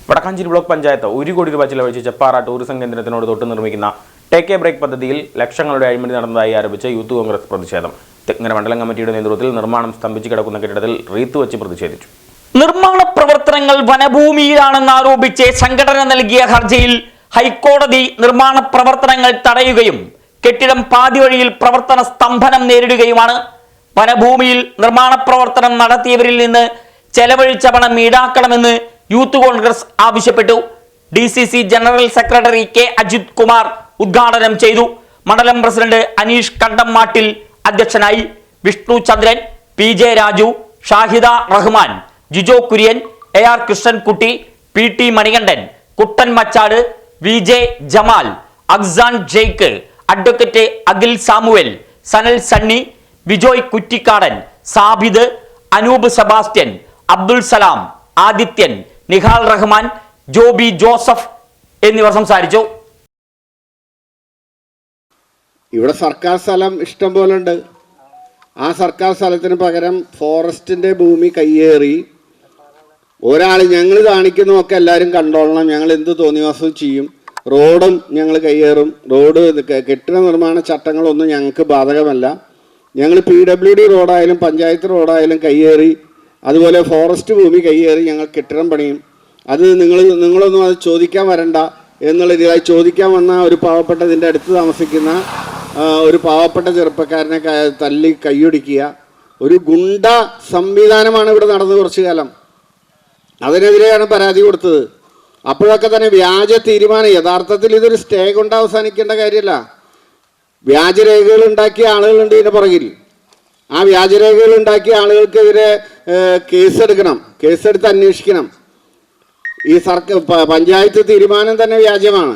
Vadakkanchery block panchayat 1 കോടി രൂപ ചിലവഴിച്ച് ചെപ്പാറ ടൂറിസം കേന്ദ്രത്തിനോട് തൊട്ട് നിർമ്മിക്കുന്ന ടേക്ക് എ ബ്രേക്ക് പദ്ധതിയിൽ ലക്ഷങ്ങളുടെ അഴിമതി നടന്നതായി ആരോപിച്ച് യൂത്ത് കോൺഗ്രസ് പ്രതിഷേധം. തെങ്ങര മണ്ഡലം കമ്മിറ്റിയുടെ നേതൃത്വത്തിൽ നിർമ്മാണം സ്തംഭിച്ച് കിടക്കുന്ന കെട്ടിടത്തിൽ റീത്ത് വെച്ച് പ്രതിഷേധിച്ചു. നിർമ്മാണ പ്രവർത്തനങ്ങൾ വനഭൂമിയിലാണെന്ന് ആരോപിച്ച് സംഘടന നൽകിയ ഹർജിയിൽ ഹൈക്കോടതി നിർമ്മാണ പ്രവർത്തനങ്ങൾ തടയുകയും കെട്ടിടം പാതി വഴിയിൽ പ്രവർത്തന സ്തംഭനം നേരിടുകയുമാണ്. വനഭൂമിയിൽ നിർമ്മാണ പ്രവർത്തനം നടത്തിയവരിൽ നിന്ന് ചെലവഴിച്ച പണം ഈടാക്കണമെന്ന് യൂത്ത് കോൺഗ്രസ് ആവശ്യപ്പെട്ടു. DCC general secretary K. Ajith Kumar ഉദ്ഘാടനം ചെയ്തു. മണ്ഡലം പ്രസിഡന്റ് അനീഷ് കണ്ടംമാട്ടിൽ അധ്യക്ഷനായി. Vishnu Chandran, PJ Raju, Shahida Rahman, Jijo Kurian, AR Krishnankutty, PT Manikandan, Kuttan Machad, VJ Jamal, Aksan Jake, advocate Akhil Samuel, Sanal Sunny, Vijoy Kuttikadan, Sabid, Anoop Sebastian, Abdul Salam, Adithyan, Nihal Rahman, Joby Joseph എന്നിവർ സംസാരിച്ചു. ഇവിടെ സർക്കാർ സ്ഥലം ഇഷ്ടം പോലെ ഉണ്ട്. ആ സർക്കാർ സ്ഥലത്തിന് പകരം ഫോറസ്റ്റിൻ്റെ ഭൂമി കയ്യേറി ഒരാൾ ഞങ്ങൾ കാണിക്കുന്നതൊക്കെ എല്ലാവരും കണ്ടോളണം, ഞങ്ങൾ എന്ത് തോന്നിവാസവും ചെയ്യും, റോഡും ഞങ്ങൾ കയ്യേറും, റോഡ് കെട്ടിട നിർമ്മാണ ചട്ടങ്ങളൊന്നും ഞങ്ങൾക്ക് ബാധകമല്ല, ഞങ്ങൾ PWD റോഡായാലും പഞ്ചായത്ത് റോഡായാലും കയ്യേറി, അതുപോലെ ഫോറസ്റ്റ് ഭൂമി കയ്യേറി ഞങ്ങൾ കെട്ടിടം പണിയും, അത് നിങ്ങളൊന്നും അത് ചോദിക്കാൻ വരണ്ട എന്നുള്ള രീതിയിൽ ചോദിക്കാൻ വന്ന ഒരു പാവപ്പെട്ട ഇതിൻ്റെ അടുത്ത് താമസിക്കുന്ന ഒരു പാവപ്പെട്ട ചെറുപ്പക്കാരനെ തല്ലി കൈയൊടിക്കുക, ഒരു ഗുണ്ട സംവിധാനമാണ് ഇവിടെ നടന്നത് കുറച്ചു കാലം. അതിനെതിരെയാണ് പരാതി കൊടുത്തത്. അപ്പോഴൊക്കെ തന്നെ വ്യാജ തീരുമാനം, യഥാർത്ഥത്തിൽ ഇതൊരു സ്റ്റേ കൊണ്ട് അവസാനിക്കേണ്ട കാര്യമല്ല. വ്യാജരേഖകൾ ഉണ്ടാക്കിയ ആളുകളുണ്ട് ഇതിൻ്റെ പുറകിൽ. ആ വ്യാജരേഖകൾ ഉണ്ടാക്കിയ ആളുകൾക്കെതിരെ കേസെടുക്കണം, കേസെടുത്ത് അന്വേഷിക്കണം. ഈ പഞ്ചായത്ത് തീരുമാനം തന്നെ വ്യാജമാണ്,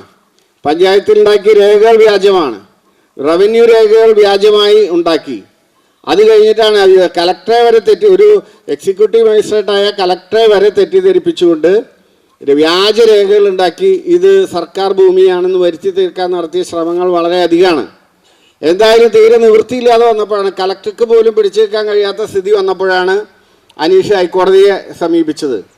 പഞ്ചായത്തിൽ ഉണ്ടാക്കിയ രേഖകൾ വ്യാജമാണ്, റവന്യൂ രേഖകൾ വ്യാജമായി ഉണ്ടാക്കി. അത് കഴിഞ്ഞിട്ടാണ് കലക്ടറെ വരെ ഒരു എക്സിക്യൂട്ടീവ് മജിസ്ട്രേറ്റായ കലക്ടറെ വരെ തെറ്റിദ്ധരിപ്പിച്ചുകൊണ്ട് വ്യാജരേഖകൾ ഉണ്ടാക്കി ഇത് സർക്കാർ ഭൂമിയാണെന്ന് വരുത്തി തീർക്കാൻ നടത്തിയ ശ്രമങ്ങൾ വളരെ അധികമാണ്. എന്തായാലും തീരെ നിവൃത്തിയില്ലാതെ വന്നപ്പോഴാണ്, കലക്ടർക്ക് പോലും പിടിച്ചെടുക്കാൻ കഴിയാത്ത സ്ഥിതി വന്നപ്പോഴാണ് അനീഷ് ഹൈക്കോടതിയെ സമീപിച്ചത്.